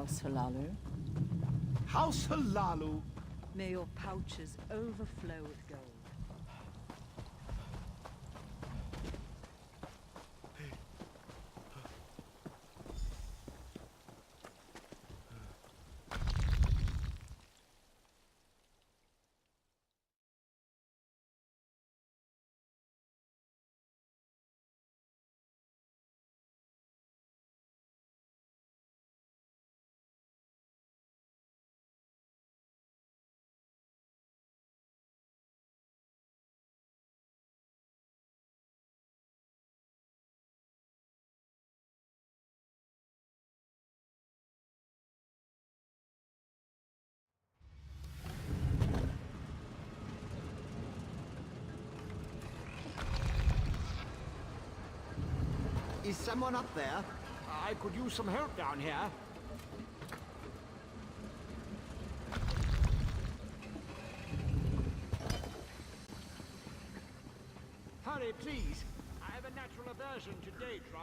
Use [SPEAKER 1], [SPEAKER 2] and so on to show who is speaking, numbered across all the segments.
[SPEAKER 1] House Halalu.
[SPEAKER 2] House Halalu?
[SPEAKER 1] May your pouches overflow with gold.
[SPEAKER 2] Is someone up there? I could use some help down here. Hurry, please. I have a natural aversion to Daedra.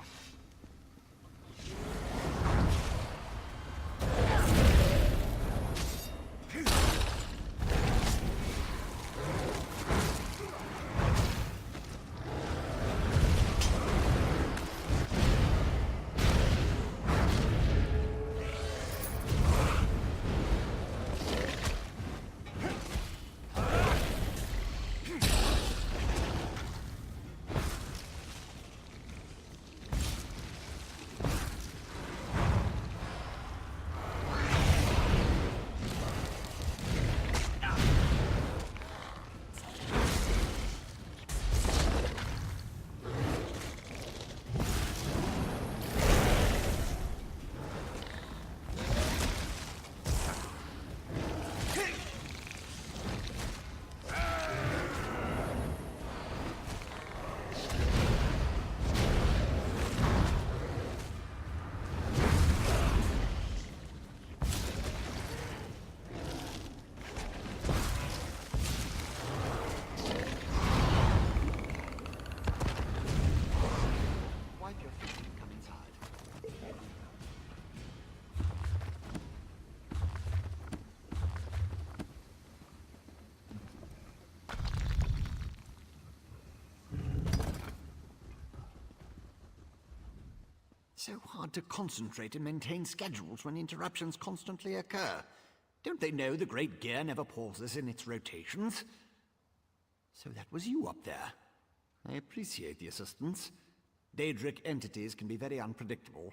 [SPEAKER 2] So hard to concentrate and maintain schedules when interruptions constantly occur. Don't they know the Great Gear never pauses in its rotations? So that was you up there. I appreciate the assistance. Daedric entities can be very unpredictable.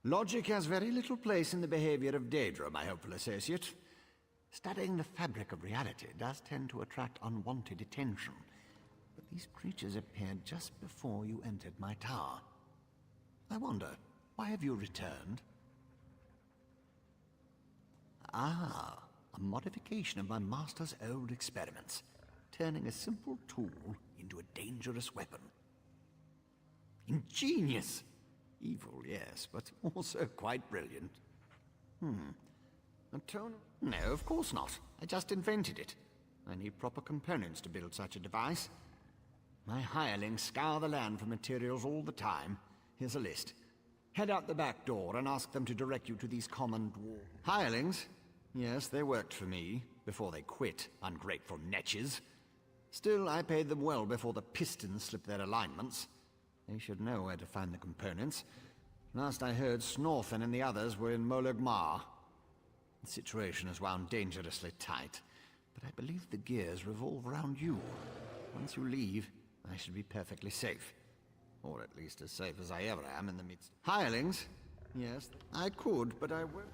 [SPEAKER 2] Logic has very little place in the behavior of Daedra, my hopeful associate. Studying the fabric of reality does tend to attract unwanted attention. But these creatures appeared just before you entered my tower. I wonder, why have you returned? Ah, a modification of my master's old experiments, turning a simple tool into a dangerous weapon. Ingenious! Evil, yes, but also quite brilliant. A tone? No, of course not. I just invented it. I need proper components to build such a device. My hirelings scour the land for materials all the time. Here's a list. Head out the back door and ask them to direct you to these common dwarf... Hirelings? Yes, they worked for me, before they quit, ungrateful netches. Still, I paid them well before the pistons slipped their alignments. They should know where to find the components. Last I heard, Snorthen and the others were in Molag Mar. The situation is wound dangerously tight, but I believe the gears revolve around you. Once you leave, I should be perfectly safe. Or at least as safe as I ever am in the midst... Hirelings? Yes, I could, but I won't.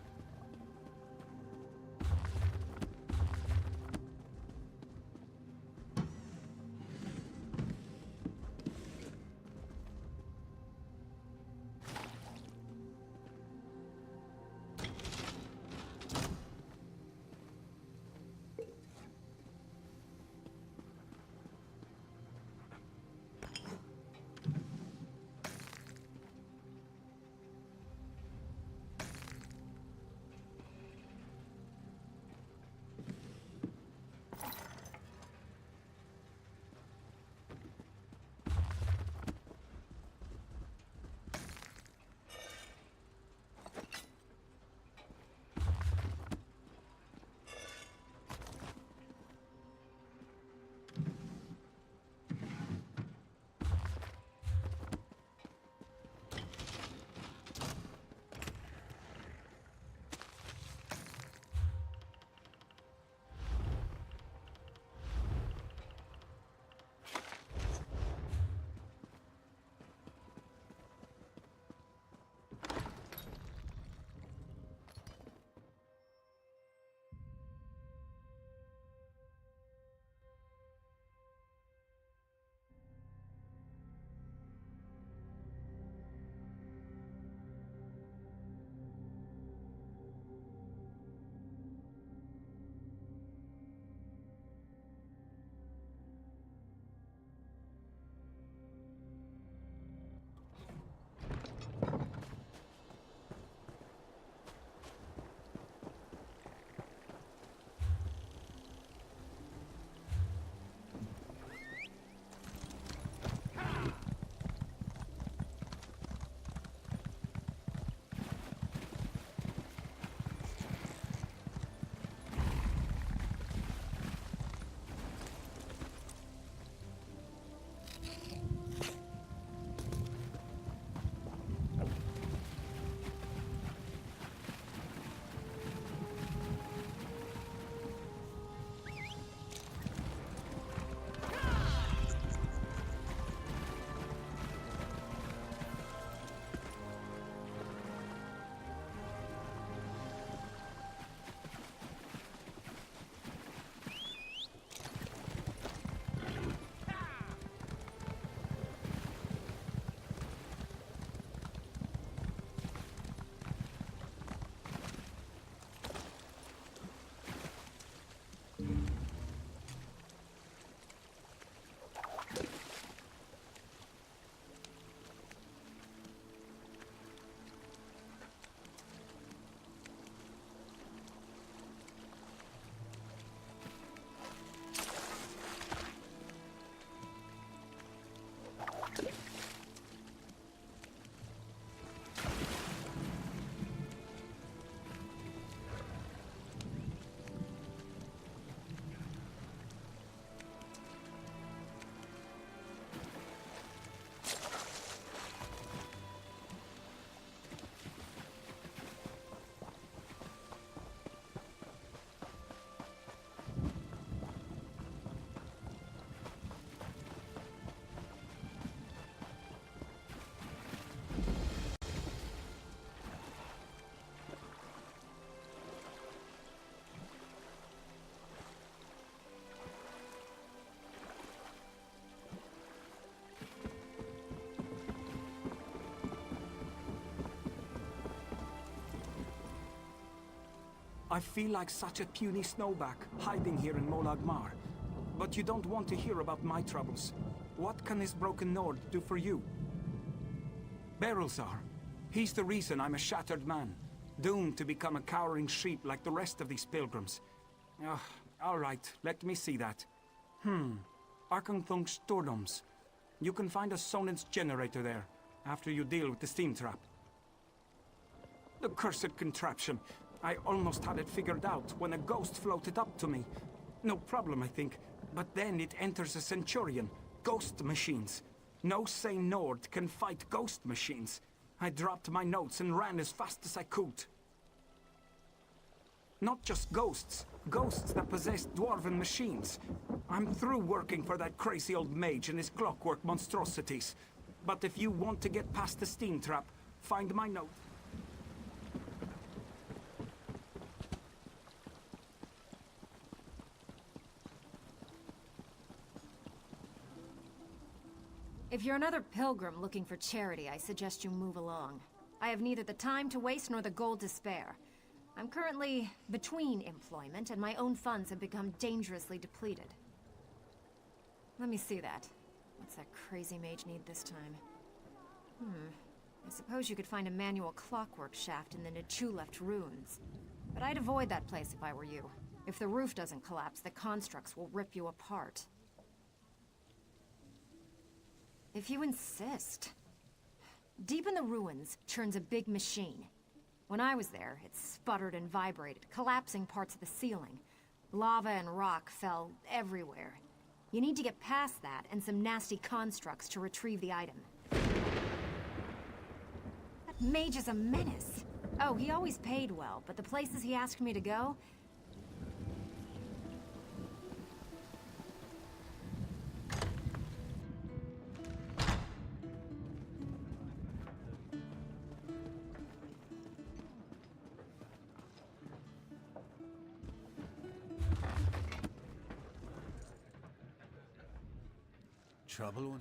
[SPEAKER 3] I feel like such a puny snowback, hiding here in Molag Mar. But you don't want to hear about my troubles. What can this broken Nord do for you? Berylzar. He's the reason I'm a shattered man, doomed to become a cowering sheep like the rest of these pilgrims. All right, let me see that. Arkanthung Stordoms. You can find a Sonance generator there, after you deal with the steam trap. The cursed contraption. I almost had it figured out when a ghost floated up to me. No problem, I think. But then it enters a Centurion. Ghost machines. No sane Nord can fight ghost machines. I dropped my notes and ran as fast as I could. Not just ghosts. Ghosts that possess dwarven machines. I'm through working for that crazy old mage and his clockwork monstrosities. But if you want to get past the steam trap, find my note.
[SPEAKER 4] If you're another pilgrim looking for charity, I suggest you move along. I have neither the time to waste nor the gold to spare. I'm currently between employment, and my own funds have become dangerously depleted. Let me see that. What's that crazy mage need this time? I suppose you could find a manual clockwork shaft in the Nichuleft ruins. But I'd avoid that place if I were you. If the roof doesn't collapse, the constructs will rip you apart. If you insist. Deep in the ruins churns a big machine. When I was there, it sputtered and vibrated, collapsing parts of the ceiling. Lava and rock fell everywhere. You need to get past that and some nasty constructs to retrieve the item. That mage is a menace. Oh, he always paid well, but the places he asked me to go...
[SPEAKER 3] Trouble one?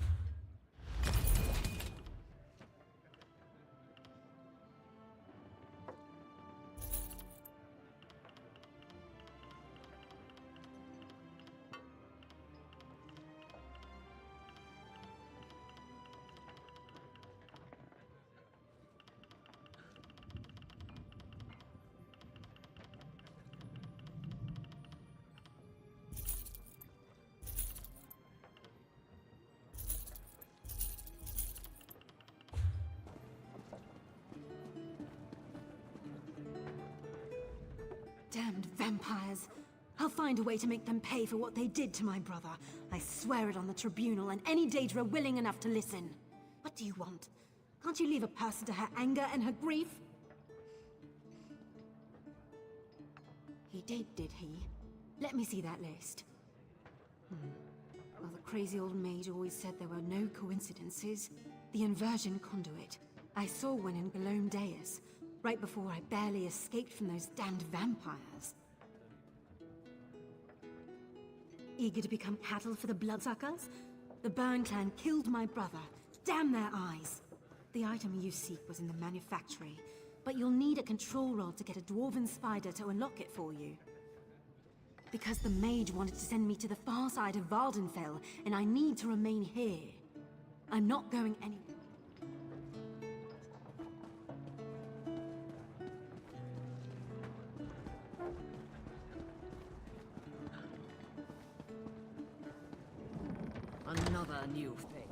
[SPEAKER 5] Damned vampires. I'll find a way to make them pay for what they did to my brother. I swear it on the tribunal and any Daedra willing enough to listen. What do you want? Can't you leave a person to her anger and her grief? He did he? Let me see that list. Well, the crazy old mage always said there were no coincidences. The inversion conduit. I saw one in Galome Deus. Right before I barely escaped from those damned vampires. Eager to become cattle for the bloodsuckers? The Burn clan killed my brother. Damn their eyes! The item you seek was in the manufactory, but you'll need a control rod to get a dwarven spider to unlock it for you. Because the mage wanted to send me to the far side of Vardenfell, and I need to remain here. I'm not going anywhere.
[SPEAKER 1] Another new thing.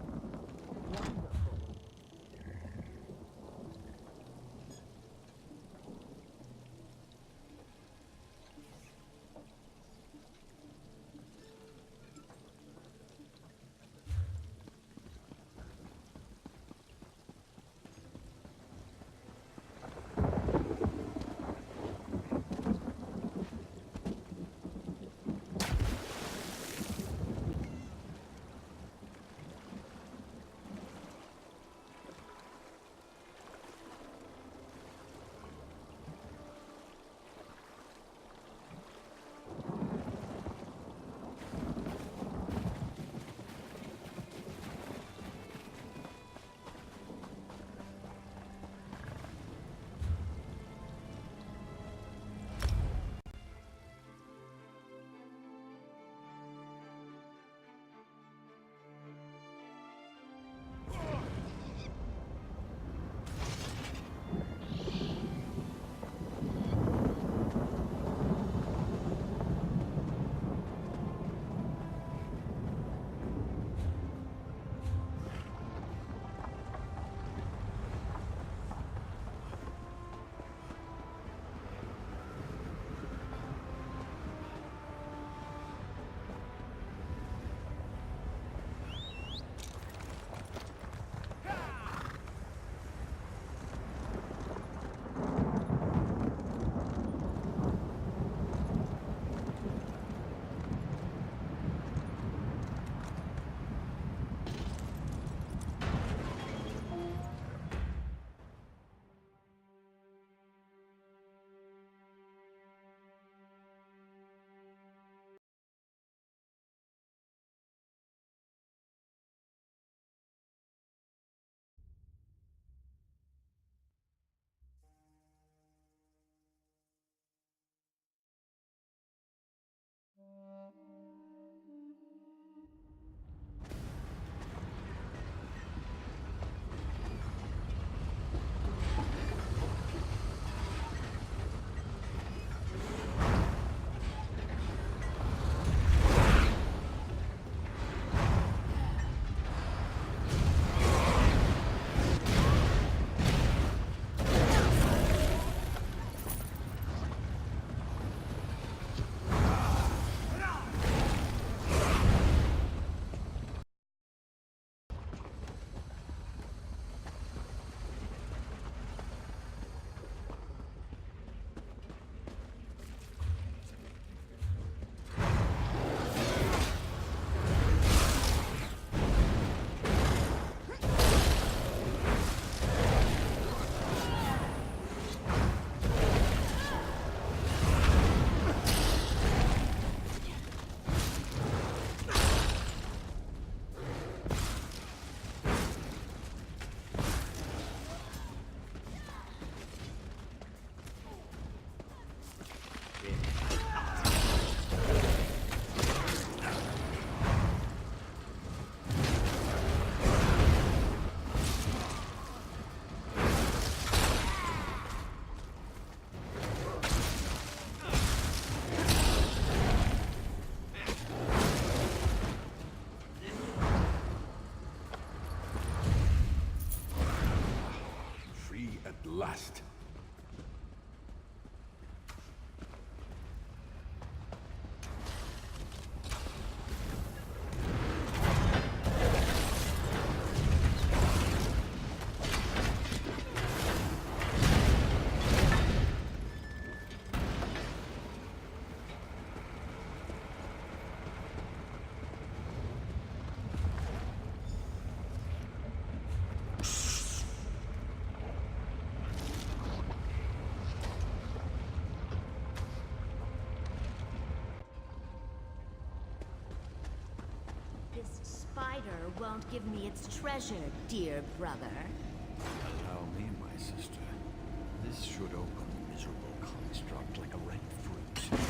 [SPEAKER 1] Wonderful.
[SPEAKER 6] last.
[SPEAKER 7] This spider won't give me its treasure, dear brother.
[SPEAKER 6] Allow me, my sister. This should open the miserable construct like a ripe fruit.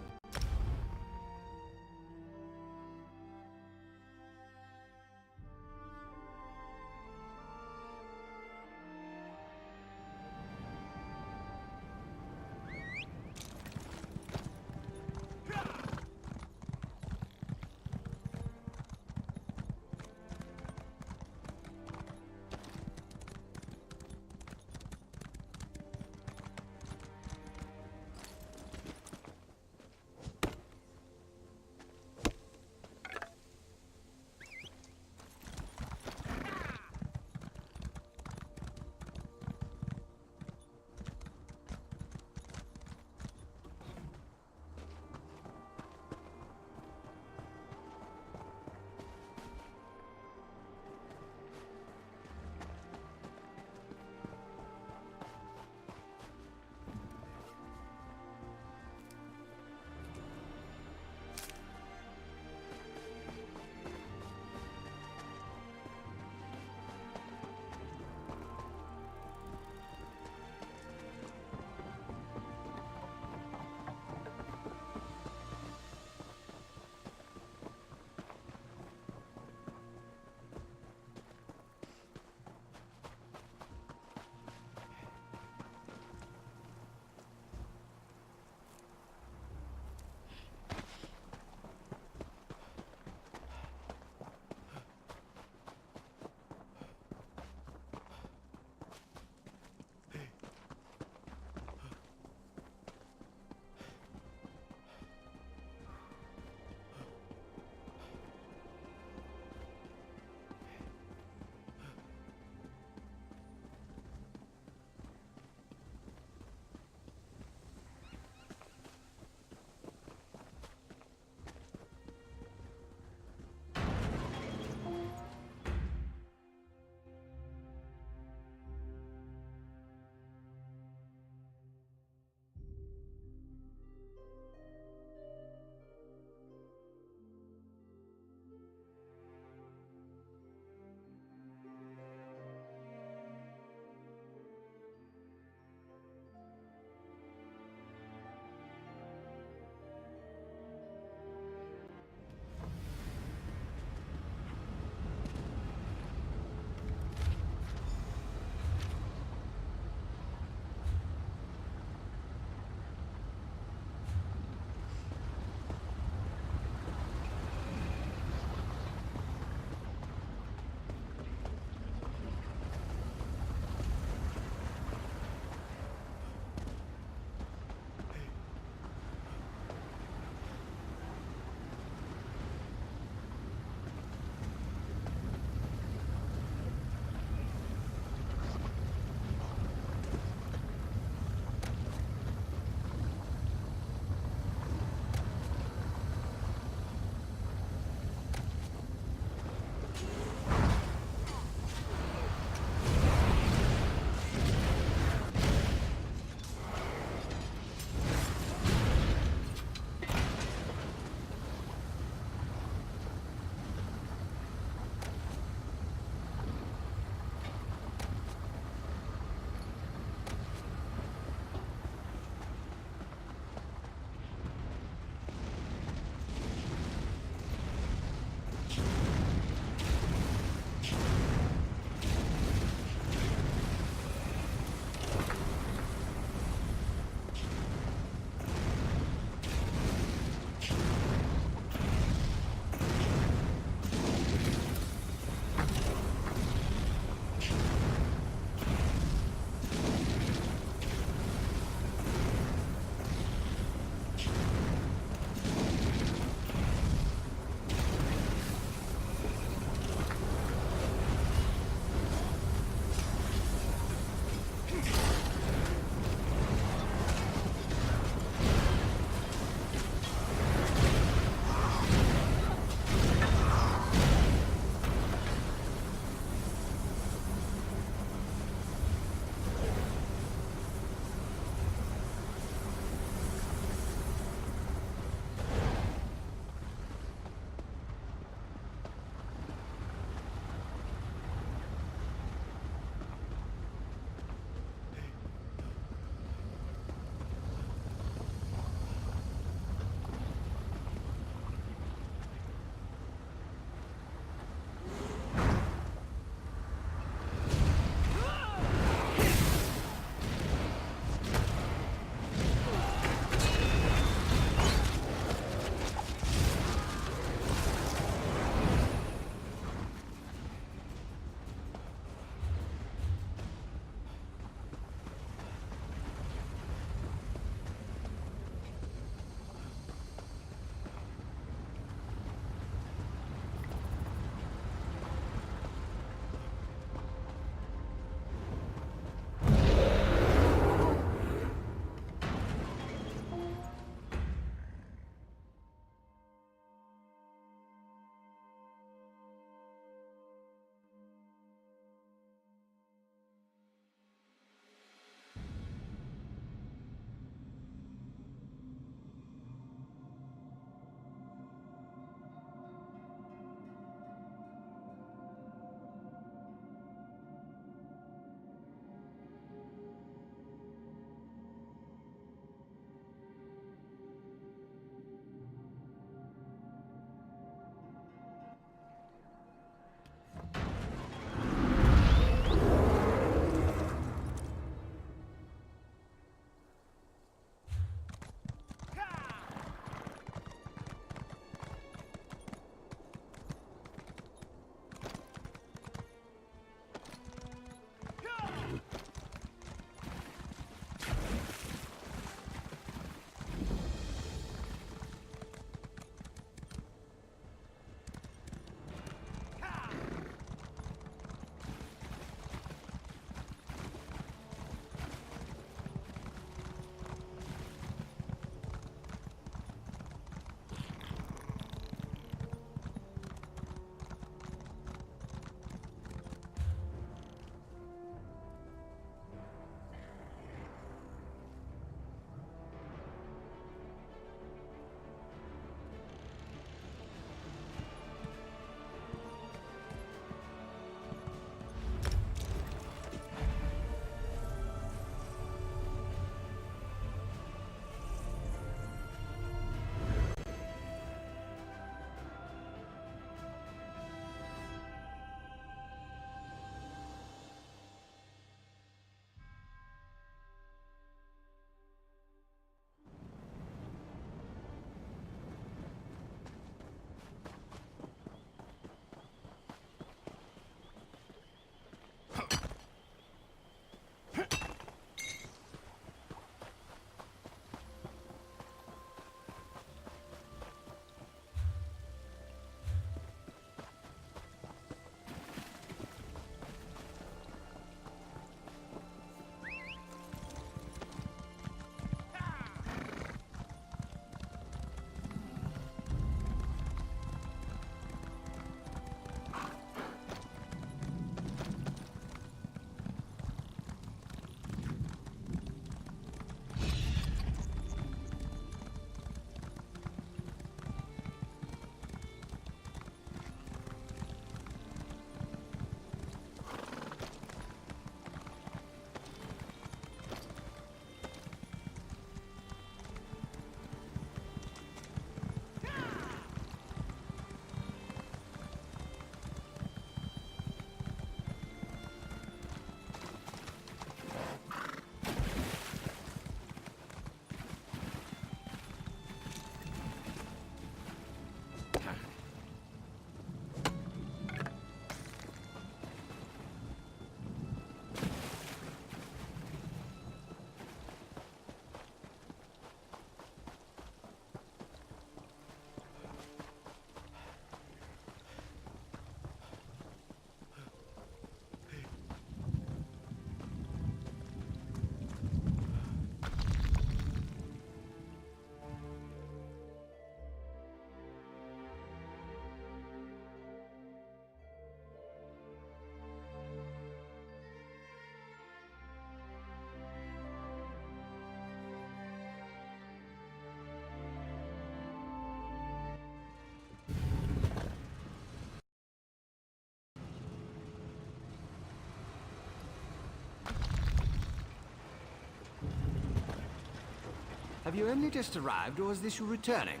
[SPEAKER 2] Have you only just arrived, or is this you returning?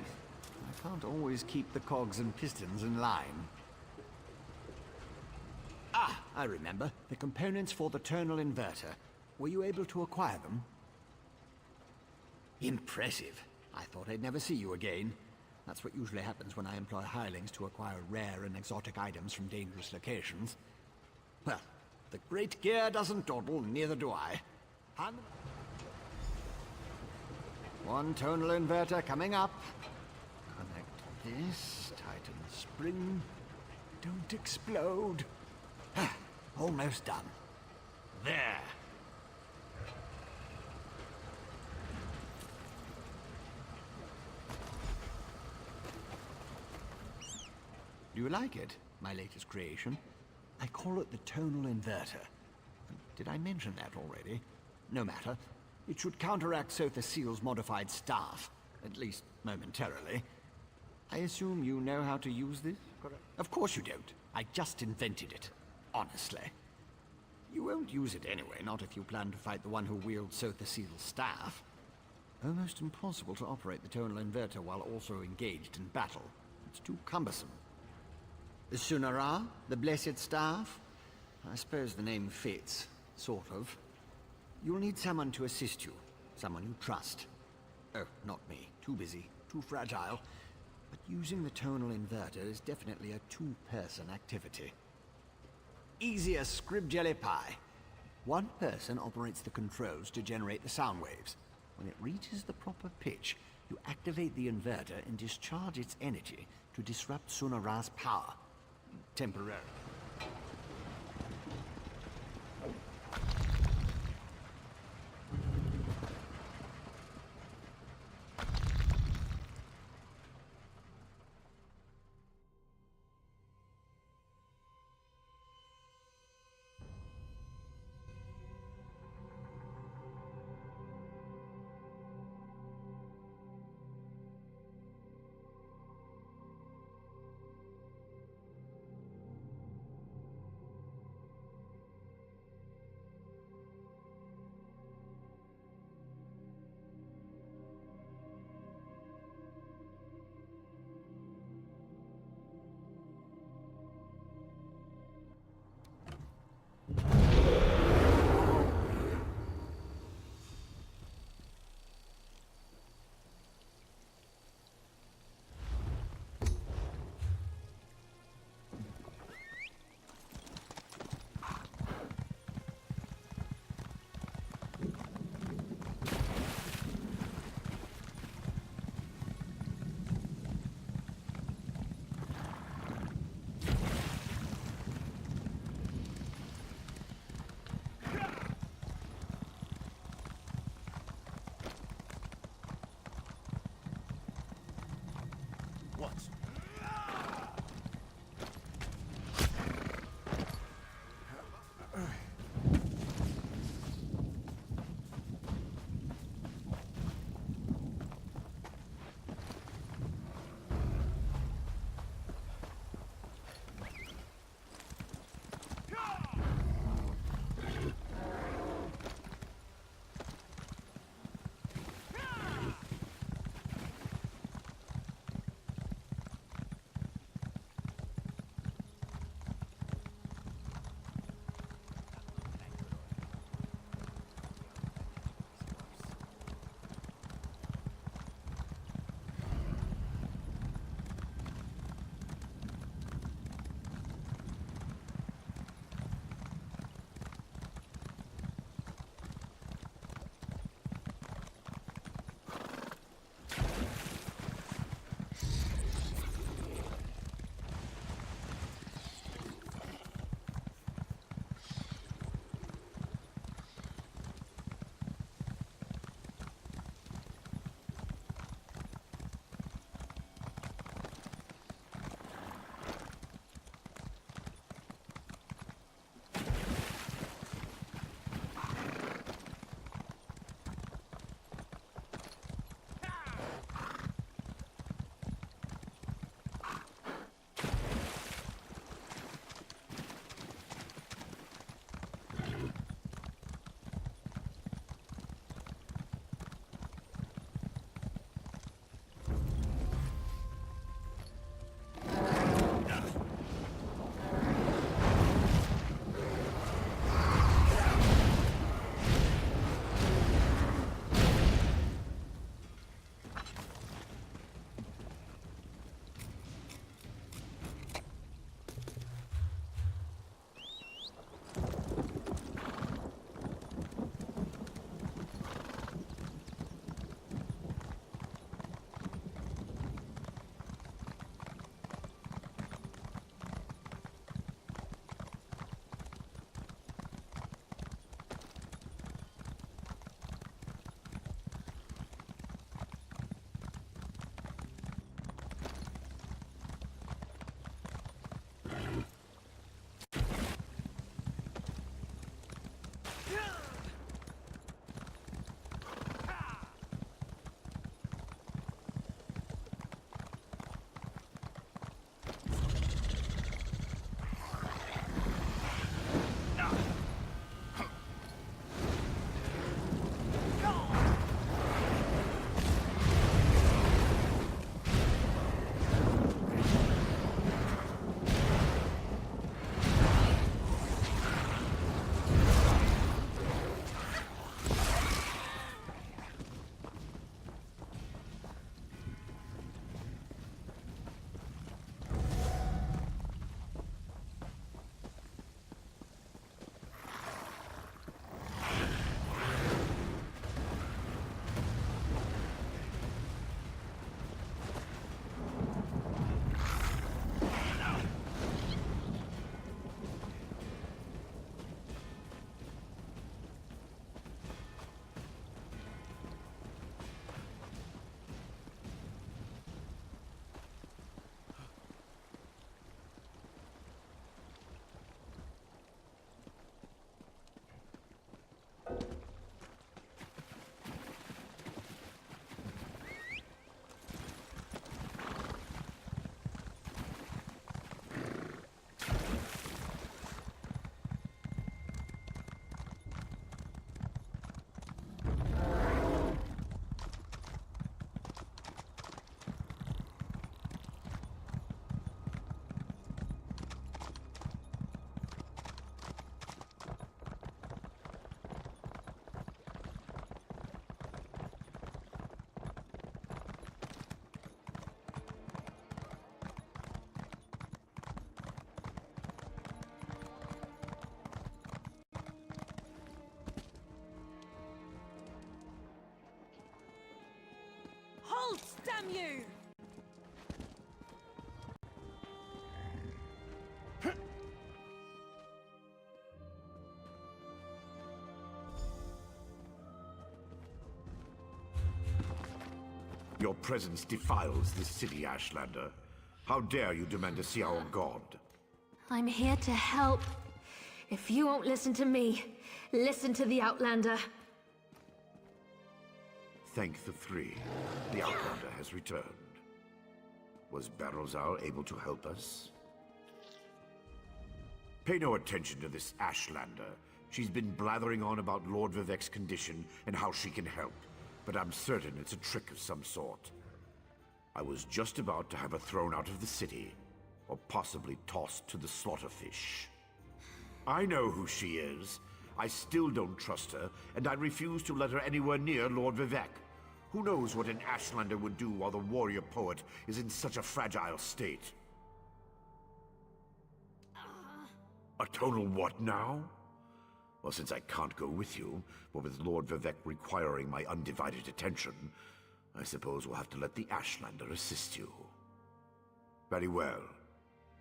[SPEAKER 2] I can't always keep the cogs and pistons in line. Ah, I remember. The components for the tonal inverter. Were you able to acquire them? Impressive. I thought I'd never see you again. That's what usually happens when I employ hirelings to acquire rare and exotic items from dangerous locations. Well, the great gear doesn't dawdle, neither do I. One tonal inverter coming up. Connect this, tighten the spring. Don't explode. Almost done. There. Do you like it, my latest creation? I call it the tonal inverter. Did I mention that already? No matter. It should counteract Sotha Seal's modified staff, at least momentarily. I assume you know how to use this? Correct. Of course you don't. I just invented it. Honestly. You won't use it anyway, not if you plan to fight the one who wields Sotha Seal's staff. Almost impossible to operate the tonal inverter while also engaged in battle. It's too cumbersome. The Sunara, the Blessed Staff? I suppose the name fits, sort of. You'll need someone to assist you, someone you trust. Oh, not me. Too busy, too fragile. But using the tonal inverter is definitely a two-person activity. Easy as scrib jelly pie. One person operates the controls to generate the sound waves. When it reaches the proper pitch, you activate the inverter and discharge its energy to disrupt Sunara's power. Temporarily.
[SPEAKER 5] boots, damn you!
[SPEAKER 8] Your presence defiles this city, Ashlander. How dare you demand to see our god?
[SPEAKER 9] I'm here to help. If you won't listen to me, listen to the Outlander.
[SPEAKER 8] Thank the three. The Outlander has returned. Was Barrowzal able to help us? Pay no attention to this Ashlander. She's been blathering on about Lord Vivek's condition and how she can help, but I'm certain it's a trick of some sort. I was just about to have her thrown out of the city, or possibly tossed to the slaughterfish. I know who she is. I still don't trust her, and I refuse to let her anywhere near Lord Vivek. Who knows what an Ashlander would do while the warrior poet is in such a fragile state? A total what now? Well, since I can't go with you, but with Lord Vivek requiring my undivided attention, I suppose we'll have to let the Ashlander assist you. Very well.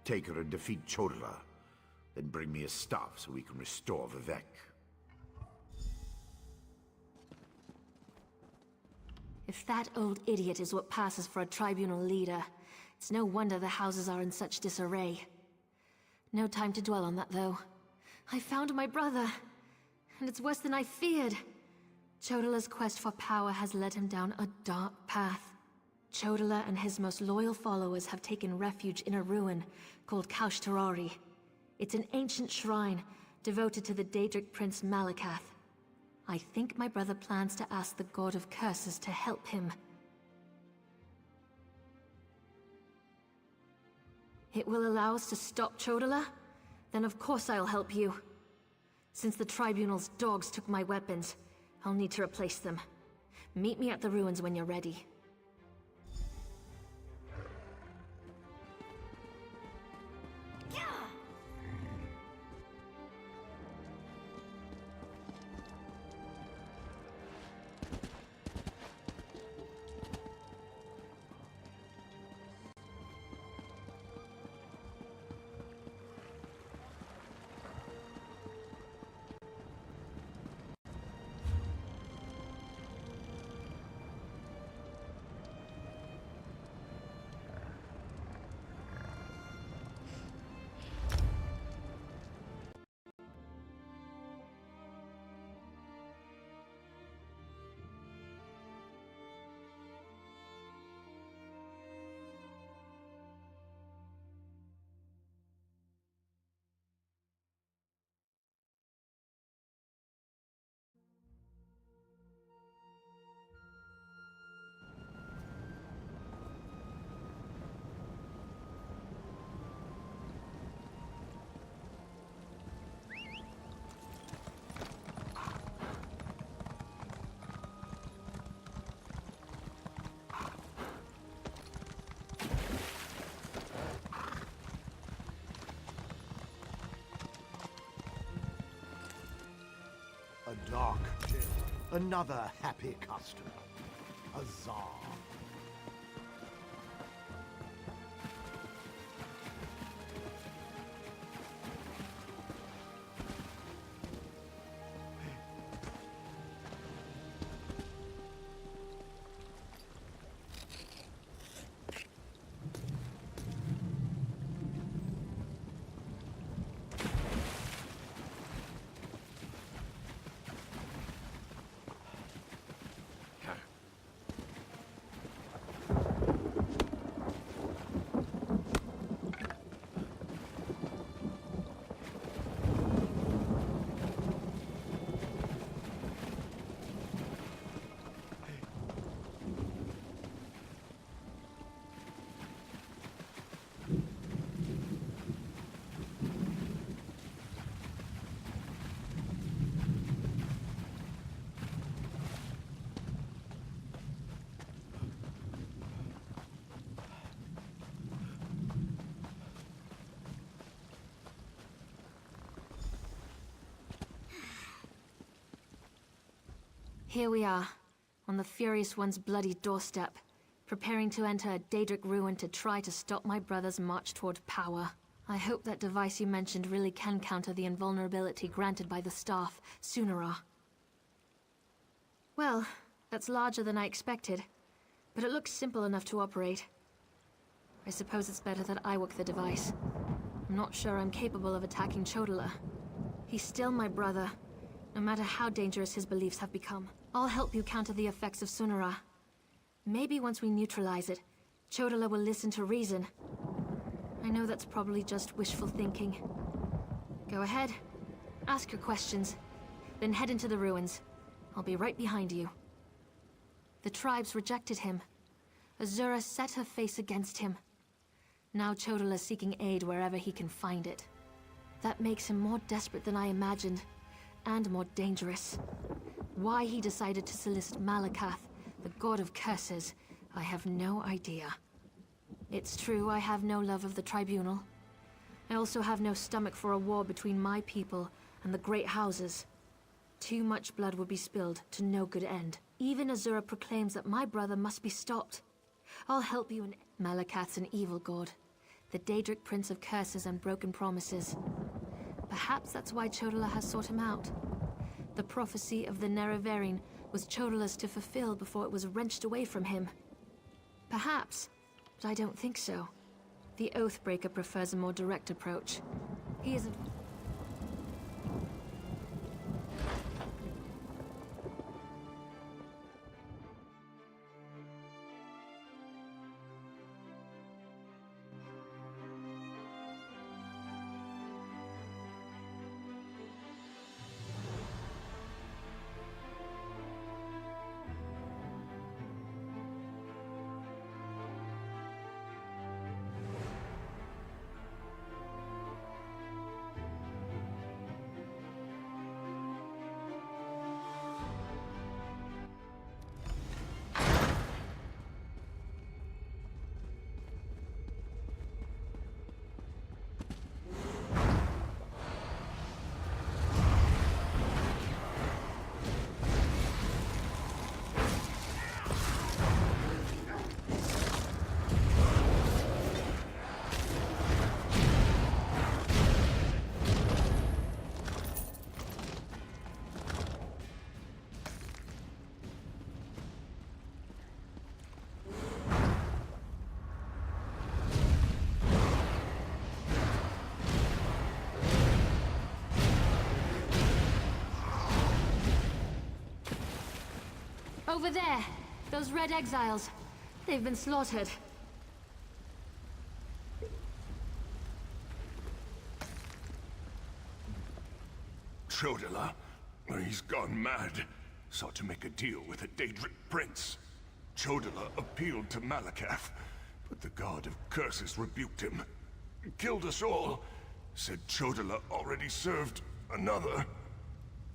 [SPEAKER 8] Take her and defeat Chodala. Then bring me his staff so we can restore Vivek.
[SPEAKER 9] If that old idiot is what passes for a tribunal leader, it's no wonder the houses are in such disarray. No time to dwell on that, though. I found my brother, and it's worse than I feared. Chodala's quest for power has led him down a dark path. Chodala and his most loyal followers have taken refuge in a ruin called Kaushtarari. It's an ancient shrine devoted to the Daedric prince Malakath. I think my brother plans to ask the God of Curses to help him. It will allow us to stop Chodala? Then of course I'll help you. Since the Tribunal's dogs took my weapons, I'll need to replace them. Meet me at the ruins when you're ready.
[SPEAKER 2] A dark day. Another happy customer. Huzzah.
[SPEAKER 9] Here we are, on the Furious One's bloody doorstep. preparing to enter a Daedric ruin to try to stop my brother's march toward power. I hope that device you mentioned really can counter the invulnerability granted by the staff, Sunara. Well, that's larger than I expected, but it looks simple enough to operate. I suppose it's better that I work the device. I'm not sure I'm capable of attacking Chodola. He's still my brother, no matter how dangerous his beliefs have become. I'll help you counter the effects of Sunara. Maybe once we neutralize it, Chodola will listen to reason. I know that's probably just wishful thinking. Go ahead, ask your questions, then head into the ruins. I'll be right behind you. The tribes rejected him. Azura set her face against him. Now Chodola's seeking aid wherever he can find it. That makes him more desperate than I imagined, and more dangerous. Why he decided to solicit Malakath, the god of curses, I have no idea. It's true I have no love of the Tribunal. I also have no stomach for a war between my people and the Great Houses. Too much blood would be spilled to no good end. Even Azura proclaims that my brother must be stopped. I'll help you in... Malakath's an evil god. The Daedric Prince of Curses and Broken Promises. Perhaps that's why Chodola has sought him out. The prophecy of the Nerevarine was Chodola's to fulfill before it was wrenched away from him. Perhaps, but I don't think so. The Oathbreaker prefers a more direct approach. He isn't... Over there! Those red exiles. They've been slaughtered.
[SPEAKER 10] Chodola? He's gone mad. Sought to make a deal with a Daedric prince. Chodola appealed to Malakath, but the god of curses rebuked him. Killed us all. Said Chodola already served another.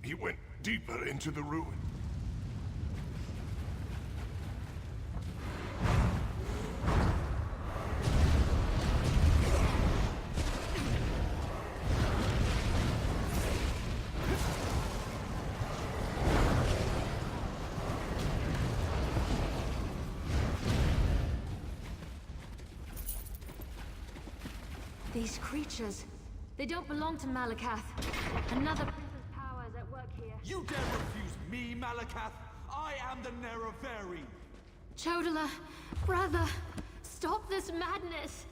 [SPEAKER 10] He went deeper into the ruin.
[SPEAKER 9] These creatures, they don't belong to Malakath. Another prince's power is at work here.
[SPEAKER 11] You dare refuse me, Malakath? I am the Nerevarine.
[SPEAKER 9] Chodola, brother, stop this madness.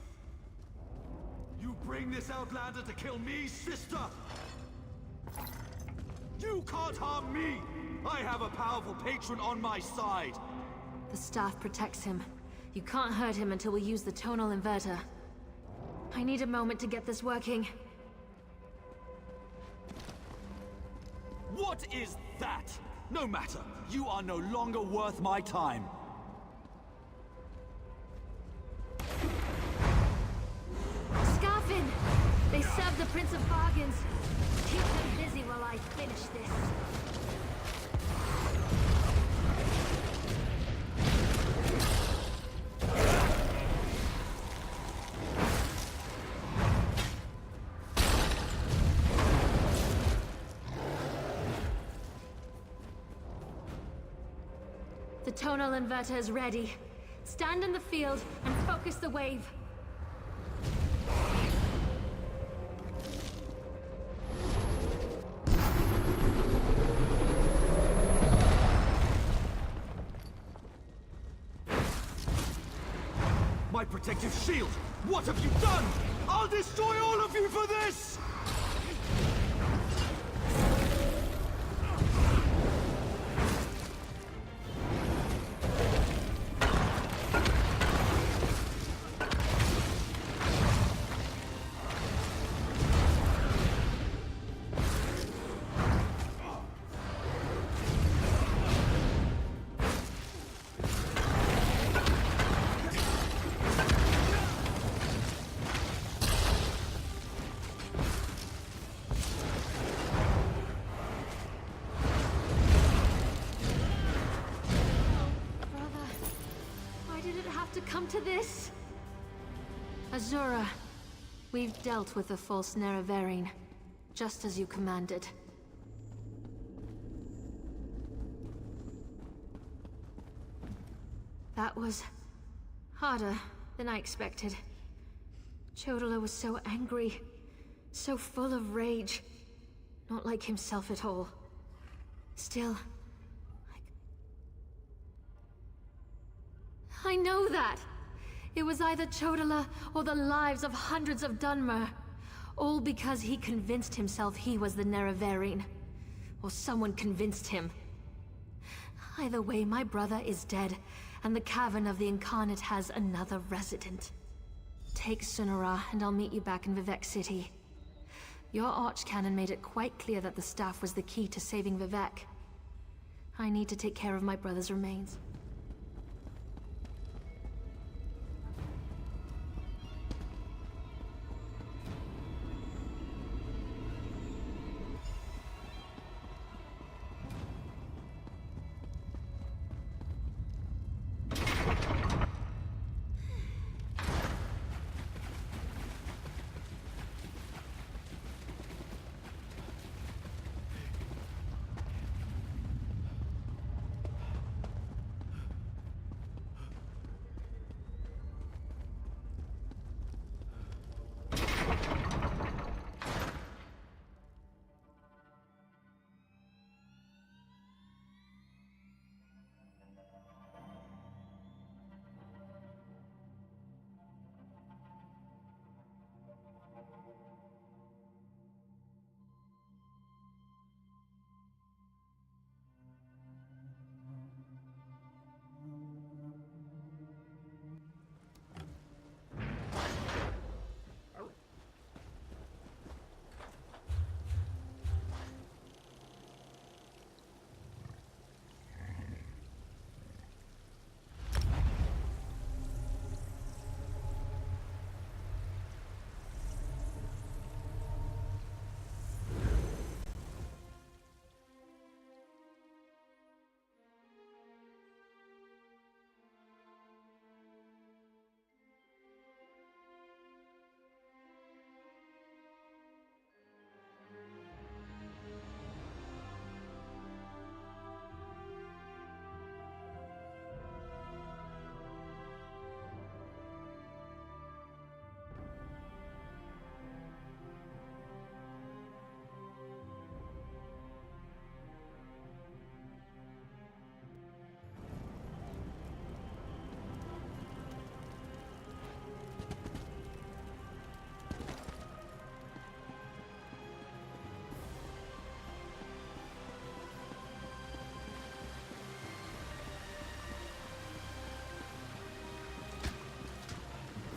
[SPEAKER 11] You bring this outlander to kill me, sister? You can't harm me! I have a powerful patron on my side.
[SPEAKER 9] The staff protects him. You can't hurt him until we use the tonal inverter. I need a moment to get this working.
[SPEAKER 11] What is that? No matter. You are no longer worth my time.
[SPEAKER 9] Scarfin! They serve the Prince of Bargains. Keep them busy while I finish this. The tonal inverter is ready. Stand in the field and focus the wave.
[SPEAKER 11] My protective shield! What have you done? I'll destroy all of you for this!
[SPEAKER 9] To come to this? Azura, we've dealt with the false Nerevarine, just as you commanded. That was harder than I expected. Chodala was so angry, so full of rage, not like himself at all. Still, I know that! It was either Chodala or the lives of hundreds of Dunmer. All because he convinced himself he was the Nerevarine. Or someone convinced him. Either way, my brother is dead, and the Cavern of the Incarnate has another resident. Take Sunara, and I'll meet you back in Vivec City. Your Archcanon made it quite clear that the staff was the key to saving Vivec. I need to take care of my brother's remains.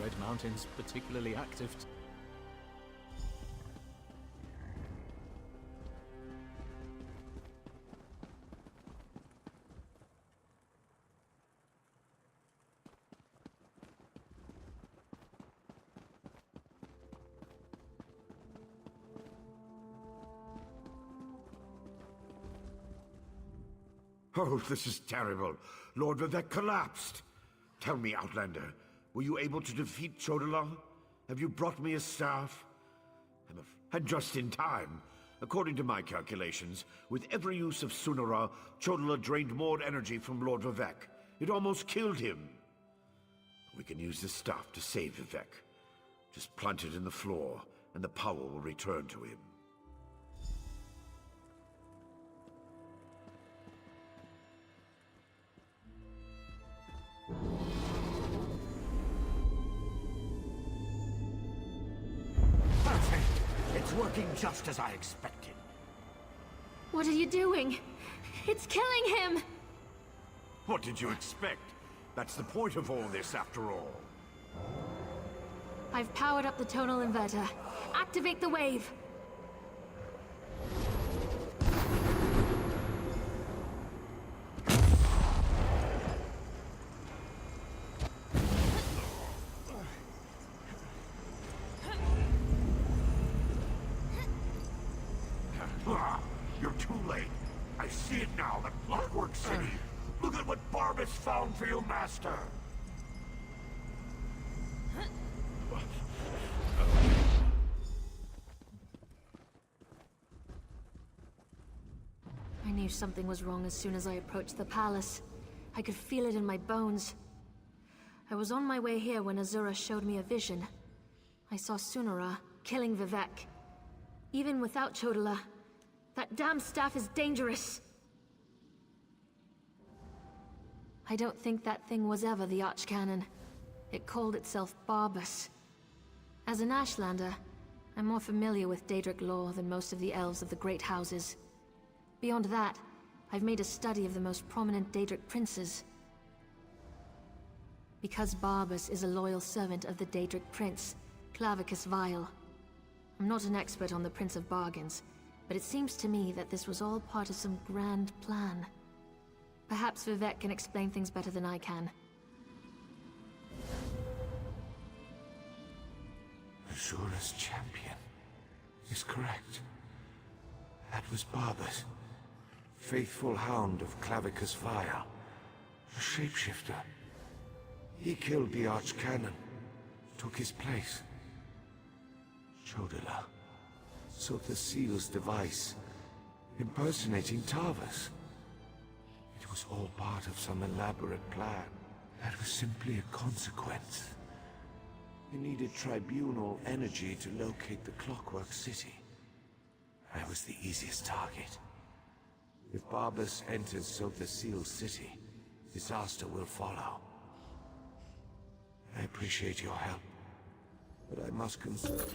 [SPEAKER 12] Red Mountain's particularly active.
[SPEAKER 8] Oh, this is terrible. Lord Vivec collapsed. Tell me, Outlander, were you able to defeat Chodala? Have you brought me a staff? And just in time. According to my calculations, with every use of Sunara, Chodala drained more energy from Lord Vivec. It almost killed him. We can use this staff to save Vivek. Just plant it in the floor, and the power will return to him.
[SPEAKER 2] Perfect! It's working just as I expected.
[SPEAKER 9] What are you doing? It's killing him!
[SPEAKER 8] What did you expect? That's the point of all this, after all.
[SPEAKER 9] I've powered up the tonal inverter. Activate the wave!
[SPEAKER 8] You're too late. I see it now, the Clockwork City. Look at what Barbas found for your master.
[SPEAKER 9] I knew something was wrong as soon as I approached the palace. I could feel it in my bones. I was on my way here when Azura showed me a vision. I saw Sunara killing Vivek. Even without Chodala, that damn staff is dangerous. I don't think that thing was ever the Archcanon. It called itself Barbas. As an Ashlander, I'm more familiar with Daedric lore than most of the elves of the Great Houses. Beyond that, I've made a study of the most prominent Daedric princes. Because Barbas is a loyal servant of the Daedric prince, Clavicus Vile. I'm not an expert on the Prince of Bargains, but it seems to me that this was all part of some grand plan. Perhaps Vivek can explain things better than I can.
[SPEAKER 10] Azura's champion is correct. That was Barbas, faithful hound of Clavicus Vile, a shapeshifter. He killed the Archcanon, took his place. Chodala sought the seal's device, impersonating Tarvas. It was all part of some elaborate plan. That was simply a consequence. He needed tribunal energy to locate the Clockwork City. I was the easiest target. If Barbas enters Sotha Seal's city, disaster will follow. I appreciate your help, but I must conserve.